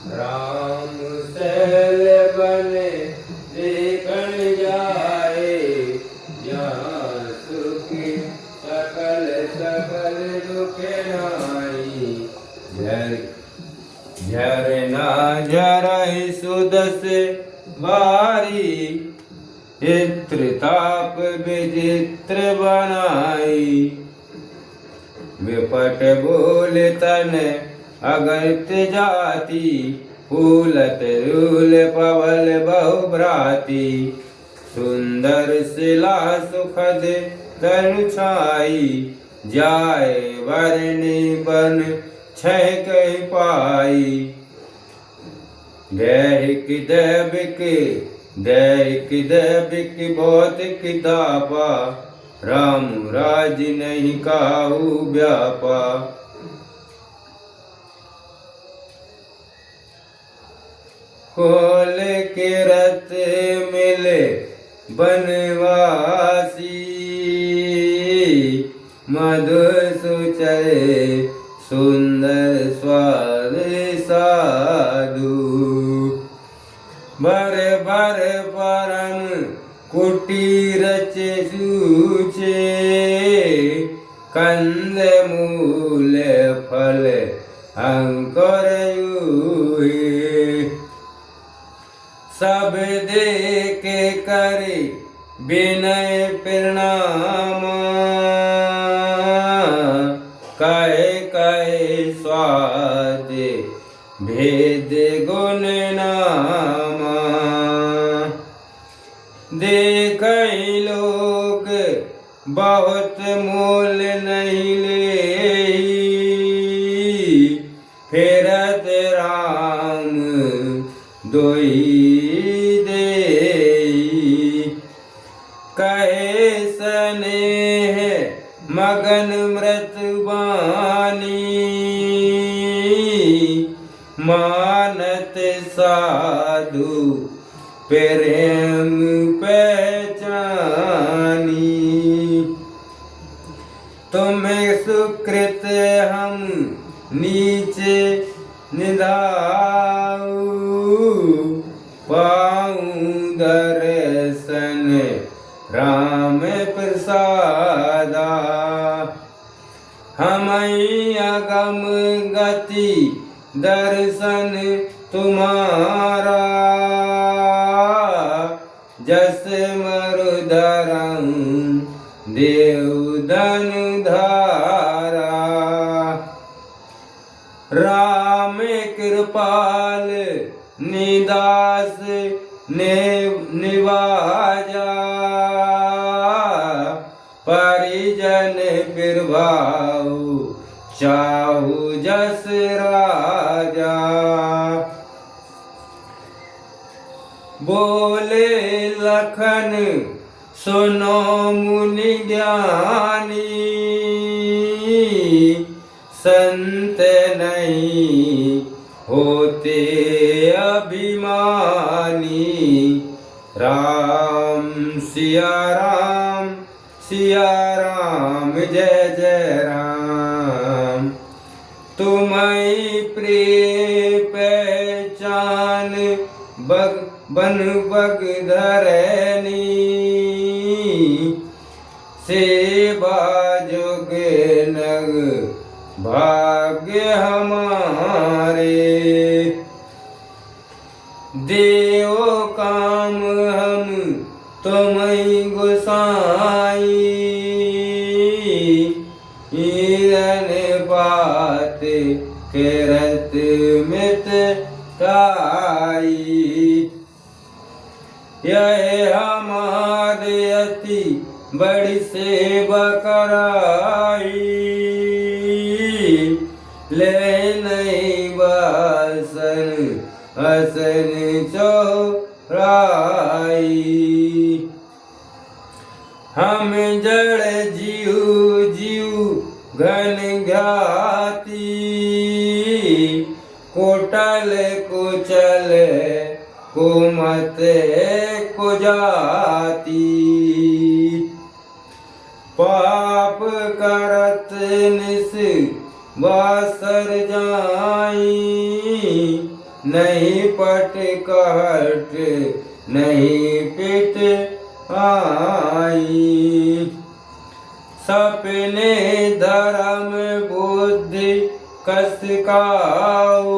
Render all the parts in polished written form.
Ram cell बने देखन जाए, यहाँ सुखी सकल सकल दुख नाई। झरना झरहि सुदस बारी, चित्र ताप विचित्र बनाई। विपट बोल तन अगत्य जाति, फूलत रूल पवल बहु भ्राति। सुंदर शिला सुखद तनु छाई, जाय वरनि बन छह कहि पाई। दैहिक दैविक भौतिक दापा, राम राज नहीं काहू व्यापा। खोल के रत मिले बनवासी, मधु सुचरे सुंदर स्वाद साधु। भर भर परम कुटीर सूचे, कंद मूल फल अंकुर यूहे। सब देख करे विनय प्रणाम, कहे कहे स्वाद भेद गुण नामा। देख लोग बहुत मोल नहीं ले, फिरत राम दोई दे। कहे स्नेह मगन मृत बानी, मानत साधु प्रेम पहचानी। तुम्हें सुकृत हम नीचे निधाऊ, पाऊं दर्शन राम प्रसादा। हमई अगम गति दर्शन तुम्हारा, जस मरुधरं देव धनु धारा। राम कृपाल निदास निवाजा, परिजन बिरभाऊ चाहु जस राजा। बोले लखन सुनो मुनि ज्ञानी, संत नहीं होते अभिमानी। राम सिया राम जय जय राम। तुम्हारी प्रिय पहचान बन बग धरनी, सेवा जुग नग भाग्य हमारे। देव काम हम तुम्हें गुसाई, ईरन बात करत मित काई। यह हमारे अति बड़ी सेवा कराई, ले नहीं वासन हसन चौराई। हम जड़ जीव घन घाती, कोटल कुचल कुमत कुजाती। पाप करत निस वासर जाई, नहीं पट कहट नहीं पिट आई। सपने धर्म बुद्धि कस काऊ,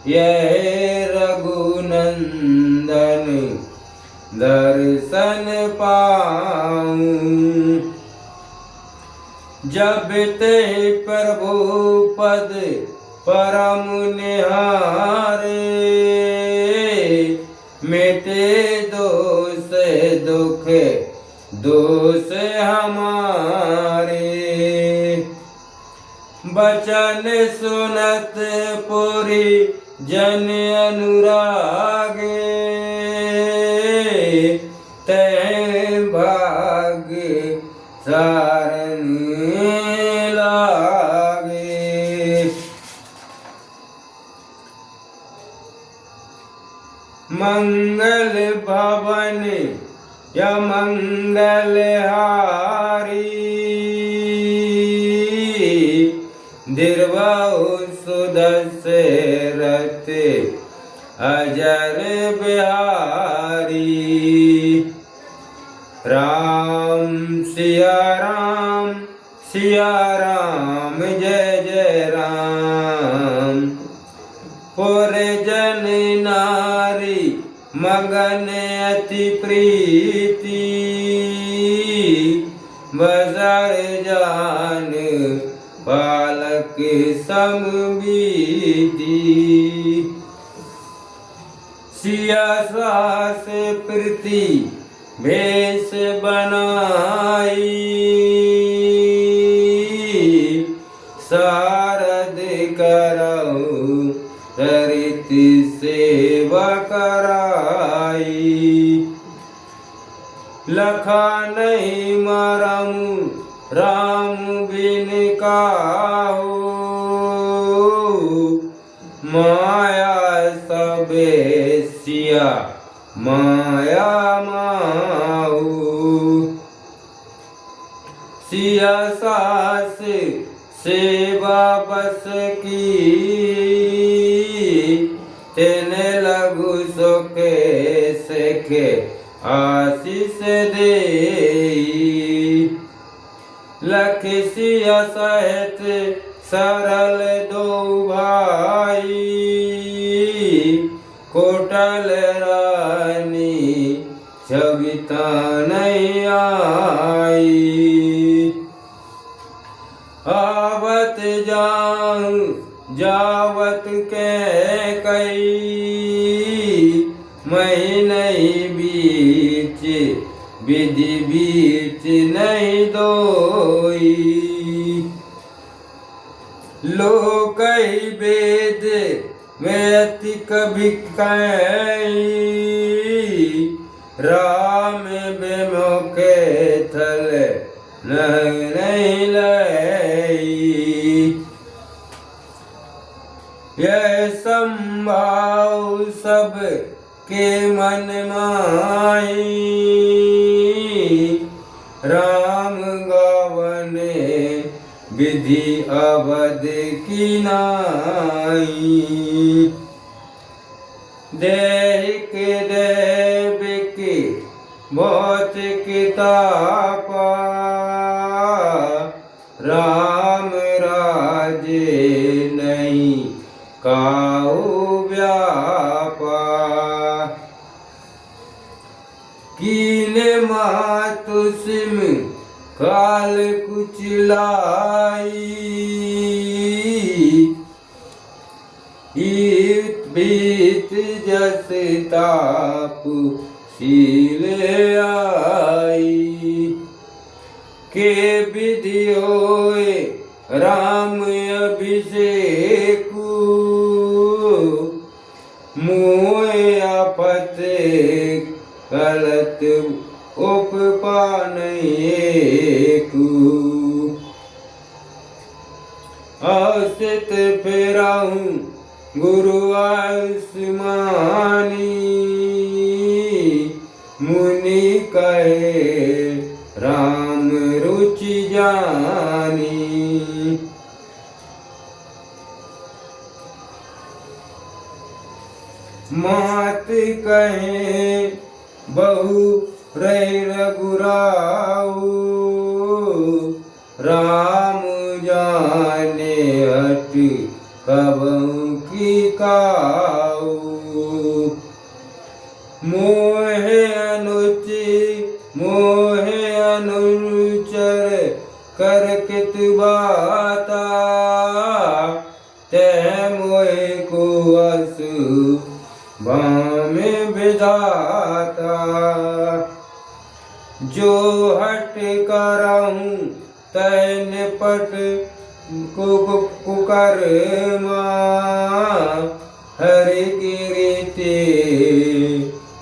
यह रघुनंदन दर्शन पाऊं। जब ते प्रभु पद परम निहारे, मिटे दोष दुख दोष हमारे। बचन सुनत पुरी जन अनुरागे, तै भाग्य सारन लागे। मंगल भवन या मंगल हारी, दीर्घायु सुदस्य रथ अजर बिहारी। राम सिया राम जय जय राम। पुरजन नारी मगन अति प्रीति, बजार जान बालक समबीती। सिया सास प्रीति भेष बनाई, शारद करऊ चरित सेवा कराई। लखा नहीं मरमु राम बिन काहू, माया सबे सिया माया माऊ। सिया सास सेवा बस की, तेने लघु सुखे सखे आशीष देई। लख सिया सहित सरल दो भाई, कोटल रानी छविता नहीं आई। आवत जाऊं जावत के कई, मैं नहीं बीच विधि बीच नहीं दोई। लोक ही वेद में अति कभी कई, राम बेमुखे थल नहीं लई। यह संभाव सब के मन माही, राम गावने विधि अवध की नाई। देहिक देविक भौतिक तापा, राम राजे नहीं काहू व्यापा। कीने मातु सिम काल कुचलाई, ईत बीत जस ताप शील आई। के विधि होए राम अभिषेकु, मोए आपत गलत उपपानयेकु। औसित फेराऊं गुरु आयुष्मानी, मुनि कहे राम रुचि जानी। मात कहे बहु रही रघुराऊ, राम जाने हट कबहु की काऊ। मोहे अनुचर कर कित बाता, तह मोहे को असु भामे विधाता। जो हट करहूँ तय निपट कुकर्मा, हरि कीर्ति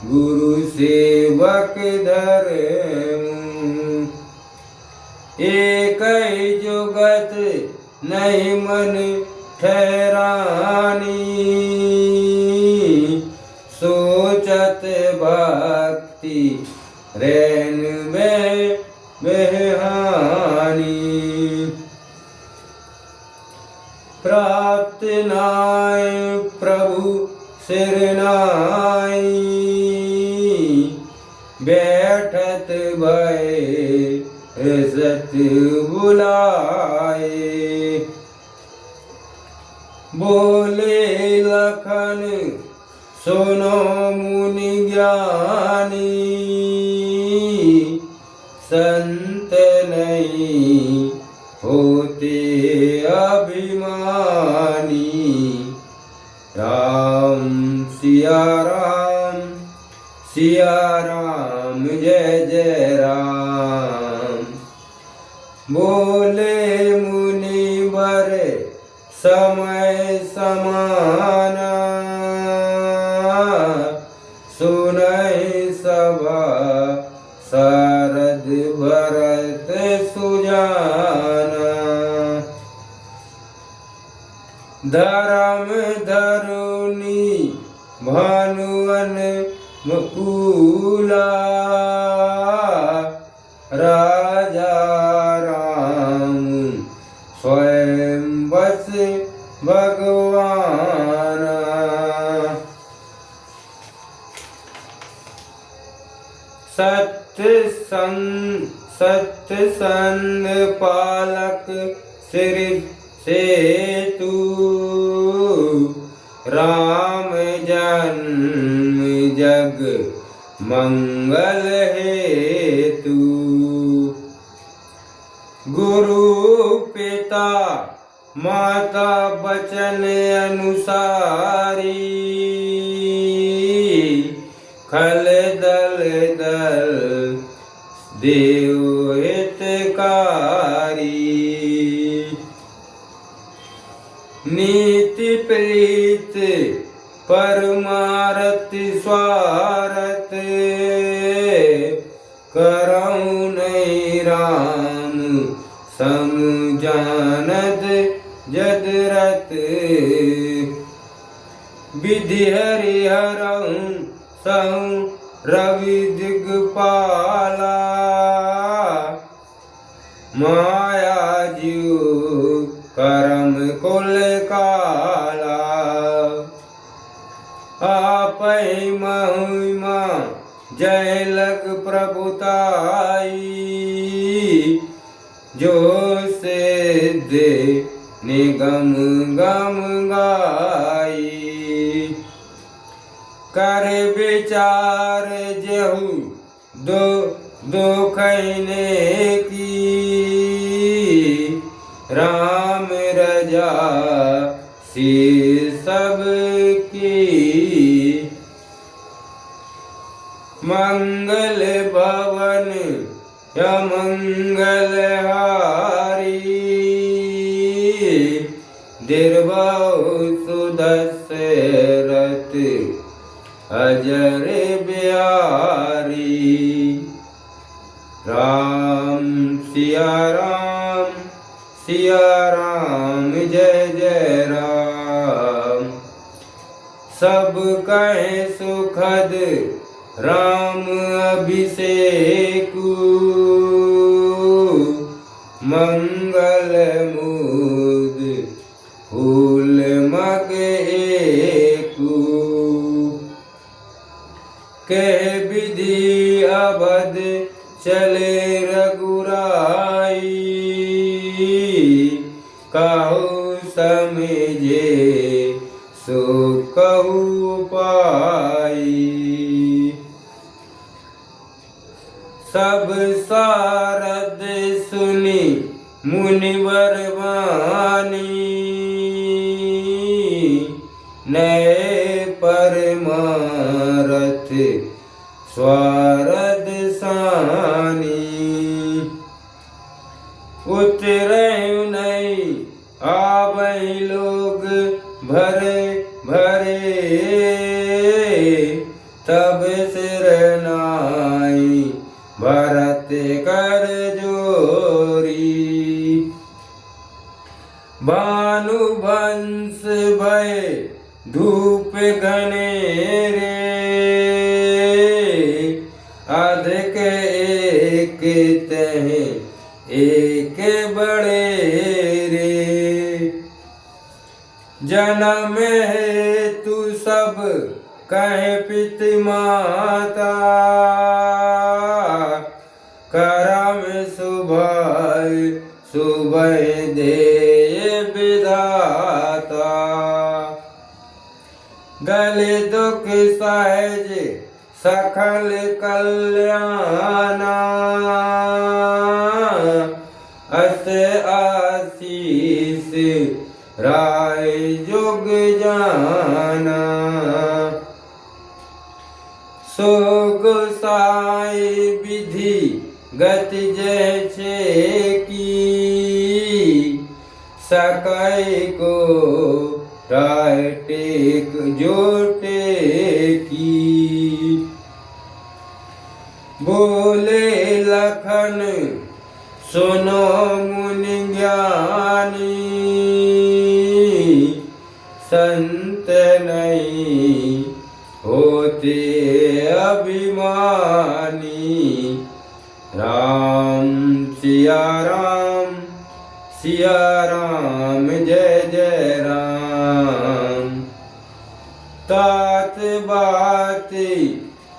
गुरु सेवक धर्म। एक जुगत नहीं मन ठहरानी, सोचत भक्ति रैन में बेहानी। प्राप्त नाय प्रभु सिर नाई, बैठत भय सत बुलाए। बोले लखन सुनो मुनि ज्ञानी, संत नहीं होते अभिमानी। राम सिया राम, सिया राम जय जय राम। बोले मुनि वर समय समाना, सुनहि सभा सारद भरत सुजाना। धर्म धरुनी भानुअन मुकुला, राजा राम स्वयं बस भगवाना। सत्य संग पालक सिर सेतु, राम जन्म जग मंगल हेतु। गुरु पिता माता बचन अनुसारी, खल दल दल देव हितकारी। नीति प्रीत परमारथ स्वारथ, करऊँ नहीं राम सम जानत जदरथ। विधि हरिहरऊँ सहु रवि दिगपाला, माया जीव करम कुल काला। आपै महिमा जय लग प्रभुताई, जो सिद्ध निगम गम गाई। कर विचार जेहु दुखैने की, राम रजा सी सब की। मंगल भवन या मंगल हारी, दीर्घौ सुदशरथ अजर बिहारी। राम सिया राम, सिया राम जय जय राम। सब कहे सुखद राम अभिषेकु, मंगल मूद फूल मग एकु। चले रघुराई, कहु समझे सो कहु पाई। सब सारद सुनि मुनिवर वाणी, नए परमारथ स्वारद सानी। उतरे नहीं आवै लोग भरे भरे, तब सिर नाई भरत कर जोरी। भानुवंश भय धूप घनेरे, अधिक एक तह एक बड़े रे। जन्म हेतु सब कहे पित माता, करम सुभय सुभय दे विधाता। गले दुख सहज सकल कल्याणा, अस आशीष राय जुग जाना। सो गोसाई विधि गति जैसे की, सकै को राय टेक जोटे की। बोले लखन सुनो मुनि ज्ञानी, संत नहीं होते अभिमानी। राम सिया राम, सिया राम जय जय राम। तात बात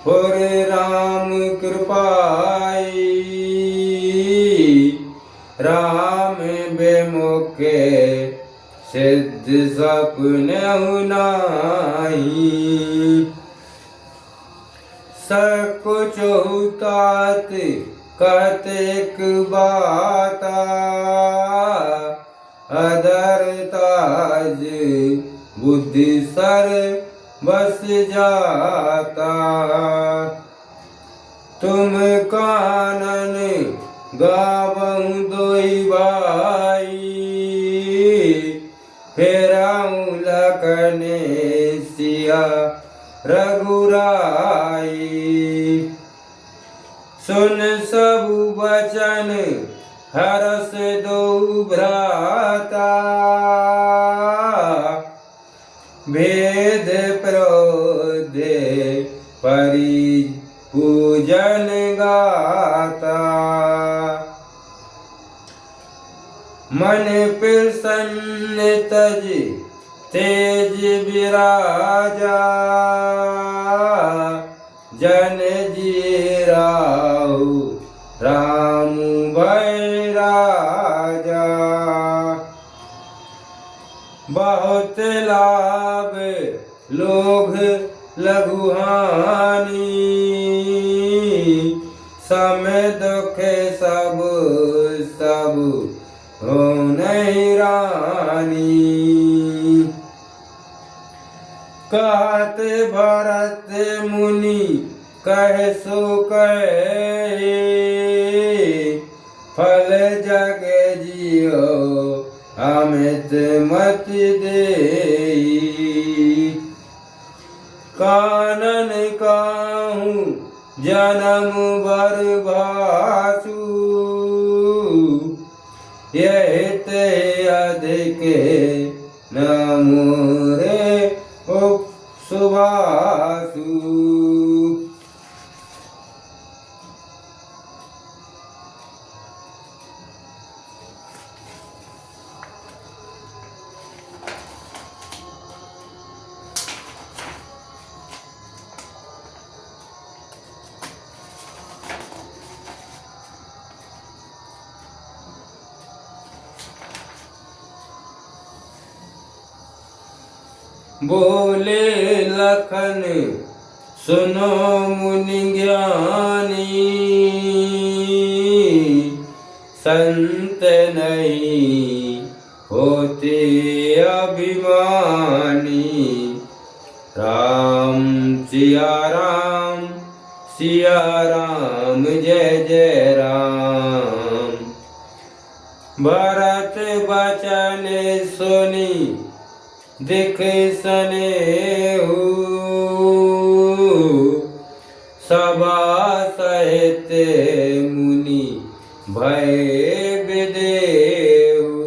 पुर राम कृपाई, राम बेमुखे सिद्ध सपने नाई। सकुच तात कतेक बाता, अधर ताज बुद्धि सर बस जाता। तुम कानन गावहु दोई भाई, फेराऊं लखने सिया रघुराई। सुन सब वचन हरस दो भ्राता, भेद प्रोधे परि पूजन गाता। मन प्रसन्न तज तेज विराजा, जन जीराऊ राम भय राजा। बहुत लाभ लोग लघु हानि, समय दुख सब सब हो नहीं रानी। कहत भरत मुनि कह सो कहे, फल जग जियो अमित मत देई। कानन काहूँ जन्म बर भासु, यह ते अधिक न मोरे उपसुभासु। बोले लखन सुनो मुनि ज्ञानी, संत नहीं होते अभिमानी। राम सिया राम, सिया राम जय जय राम। भरत बचन सुनी दिख सनेहु, सभा सहित मुनि भय विदेहु।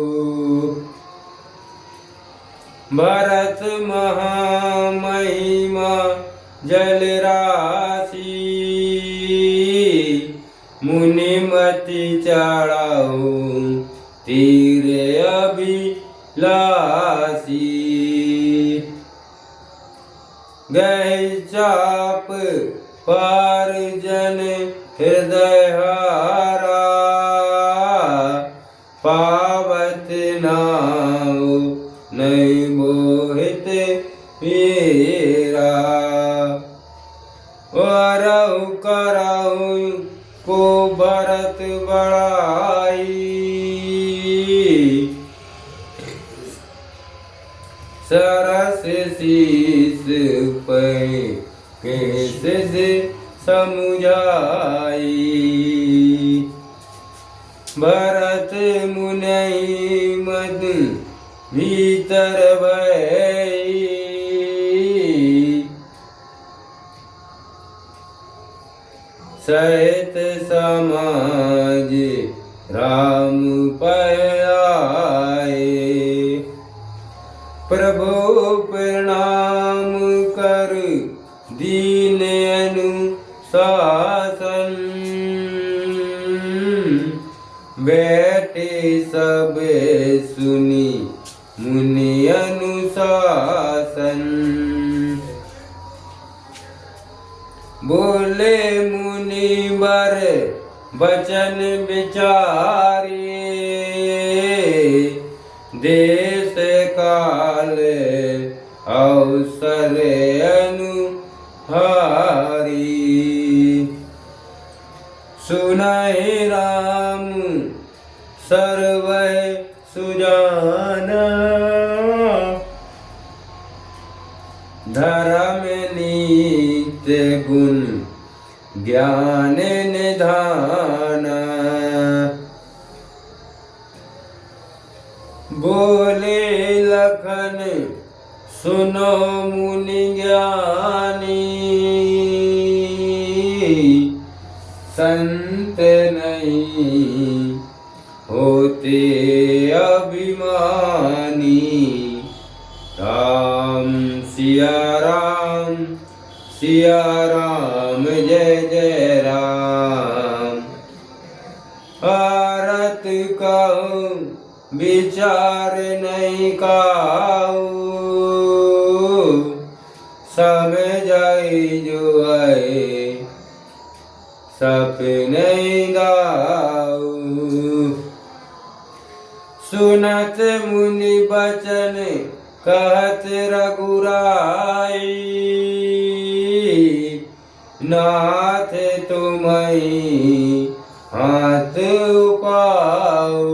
भरत महामहिमा जल राशि, मुनिमति चढ़ाऊ तीर अभिलाषी। गए चाप पार जन हृदय हारा, पावत नाउ नहीं मोहित वीरा। वरहु करहु को भरत बड़ाई, सरस शीस पे सिद्ध समुझाई। भरत मुनि मद भीतर भई, सहित समाज राम पाए। प्रभु प्रणाम कर दीन अनुशासन, बैठे सब सुनी मुनि अनुशासन। बोले मुनि वर वचन विचारे, देश काल अवसर अनुहारी। सुनाए राम सर्व सुजाना, धर्म नीति गुण ज्ञान निधाना। बोले लखन सुनो मुनि ज्ञानी, संत नहीं होते अभिमानी। राम सिया राम, सिया राम जय जय राम। भारत कहूँ विचार नहीं काऊ, समझाई जो है सपने दाऊ। सुनत मुनि बचन कहत रघुराई, नाथ तुम्हीं हाथ उपाऊ।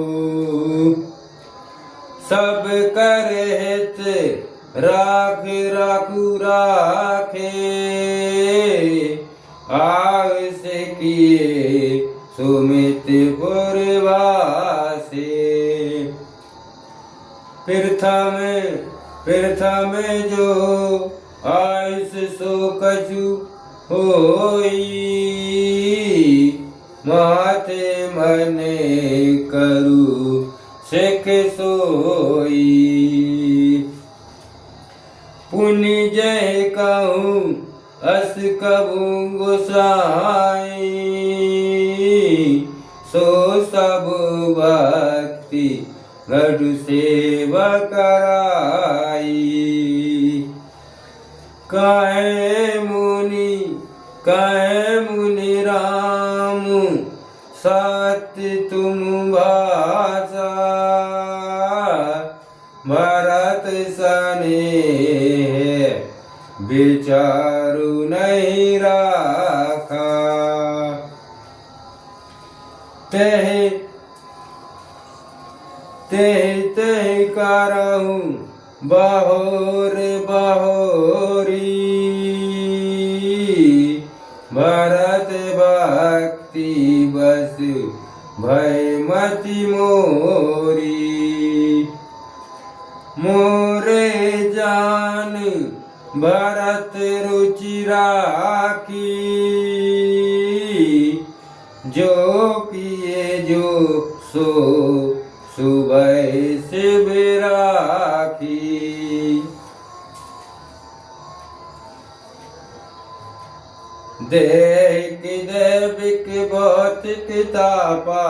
सब कर हित राख राखु राखे, आवस किए सुमित पुरवासे। प्रथम जो आयुष सो कछु होई, माते मने करू सिख सोई। पुनि जय कहूँ अस कबू गोसाई, सो सब भक्ति गढ़ सेवा कराई। कहे मुनि राम सत्य तुम भाषा, भरत सने विचारु नहीं राखा। तेह तेह तेह करहूँ बहोर बहोरी, भरत भक्ति बस भय मति मोरी। मोरे जान भरत रुचि राखी, जो किए जो सो सुबह शिव राखी। देख दैविक भौतिक तापा,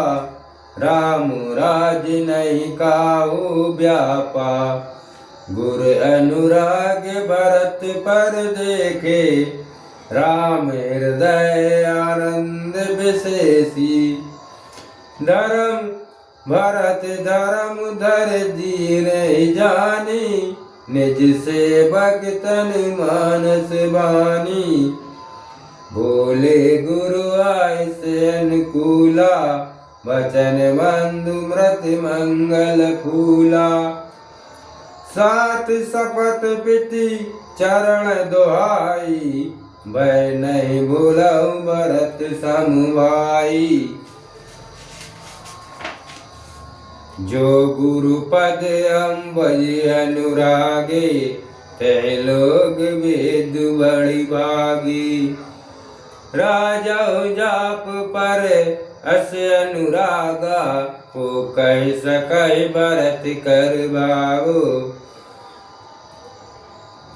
राम राज नहीं काहू व्यापा। गुर अनुराग भरत पर देखे, राम हृदय आनंद विशेषी। धर्म भरत धर्म धर दीन जानी, निज सेवक तन मानस बानी। बोले गुरु आय से अनुकूला, वचन बंधु मृत मंगल फूला। सात सपत पिति चरण दोहाई, भय नहीं भूलऊ भरत समुभाई। जो गुरु पद अम्बज अनुरागे, तह लोग वेद बड़ी भागी। राजा जाप पर अस अनुरागा, को कह सकै भरत कर भावो।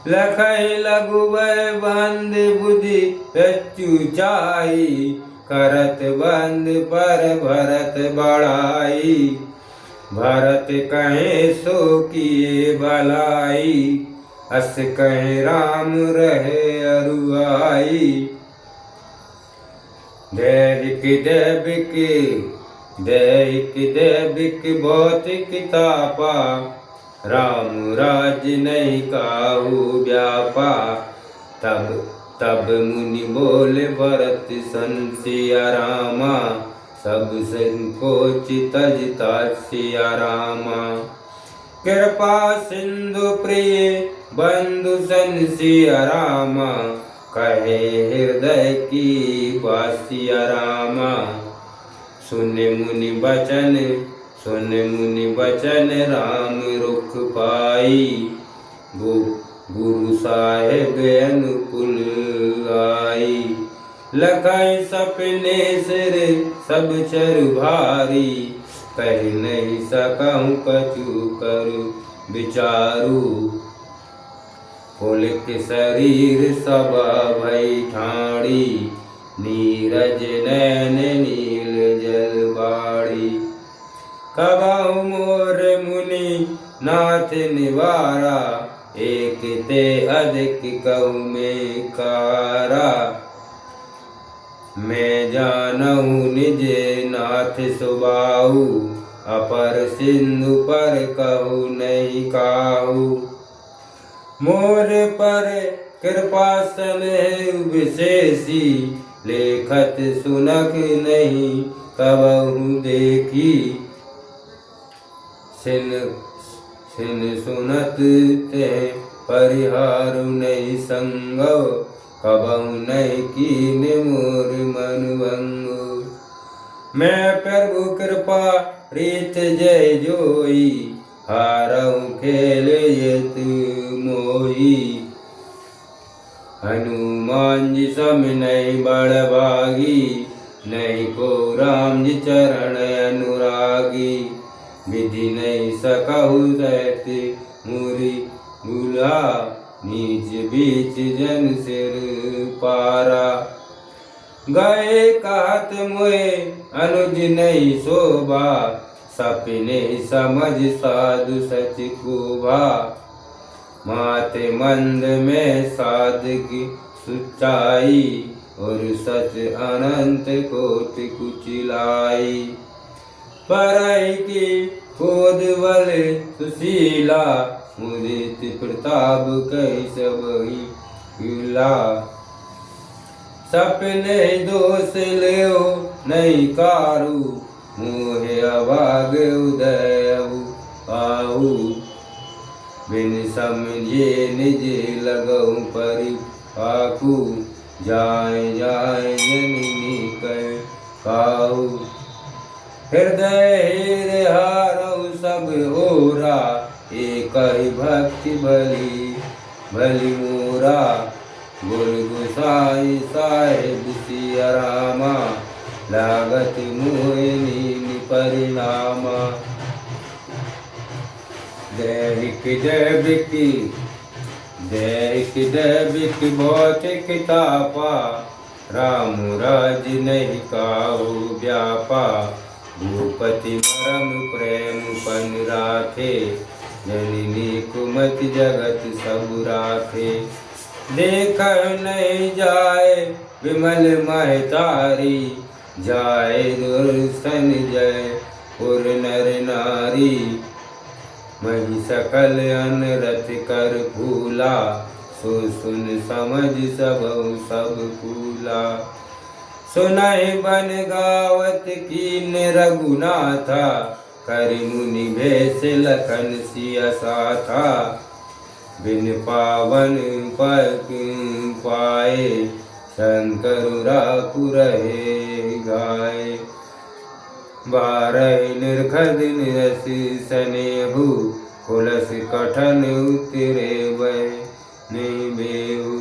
लखै लघुबै बंद बुद्धि प्रत्युचाई, करत बंद पर भरत बढ़ाई। भरत कहे सो किए भलाई, अस कहे राम रहे अरुआई। दैविक दैविक दैविक दैविक भौतिक तापा, राम राज नहीं काहू व्यापा। तब मुनि बोले भरत सन सिया रामा, सब संकोच तजता सिया रामा। कृपा सिंधु प्रिय बंधु सन सिया रामा, कहे हृदय की बासिया रामा। सुन मुनि बचन सुन मुनि बचन, राम रुख पाई। गुरु साहेब अनुकूल आई। लखै सपने सिर सब चरु भारी, कह नहीं सकहूँ कछु करु विचारू। पुलक शरीर सब भई ठाड़ी, नीरज नैन नील जल बाड़ी। कबहु मोर मुनि नाथ निवारा, एक ते अधिक कहूँ में कारा। मैं जानहूँ निज नाथ सुबाहु, अपर सिंधु पर कहूँ नहीं काहू। मोर पर कृपा स्नेह विशेषी, लेखत सुनक नहीं कबहु देखी। सिन सुनत ते परिहार नहीं संगव, कबहु नहीं कीन मोर मन भंगो। मैं प्रभु कृपा रीत जय जोई, हारहूँ खेल यत मोही। हनुमान जी सम नहीं बड़ भागी, नहीं को राम जी चरण अनुरागी। विधि नहीं सकहु सहित मुरी भूला, नीच बीच जन सिर पारा। गए कहत मोए अनुज नहीं शोभा, सपने समझ साधु सच को भा। माते मंद में सादगी सच्चाई, और सच अनंत कोट कुचिलाई। परई की खोद बल सुशीला, मुदित प्रताप कही सबही किला। सपने दोष लेओ नहीं कारू, मोहे अभाग उदय पाऊ। बिन समझे निज लगऊ परि पाकू, जाए जाए जननी कह काहू। हृदय हारऊ सब ओरा, एक ही भक्ति भली भली मोरा। गुरु गोसाई साहेब सिया रामा, लागत मोहिनी परिणामा। दैहिक दैविक भौतिक तापा, राम राज नहीं काहू व्यापा। भूपति मरम प्रेम पन राखे, जननी कुमति जगत सब राखे। देख नहीं जाए विमल महतारी, जाए दुर्सन जय पुर नर नारी। मही सकल अनरथ कर फूला, सो सुन समझ सब फूला। सुनाई बन गावत कीन रघुनाथा, कर मुनि भेष लखन सिया साथा। बिन पावन पग पाए, शंकर राखु रहे गाए। बारह निर्खद निरस स्नेहु, कुलस कठन उतरे वै नहीं बेहु।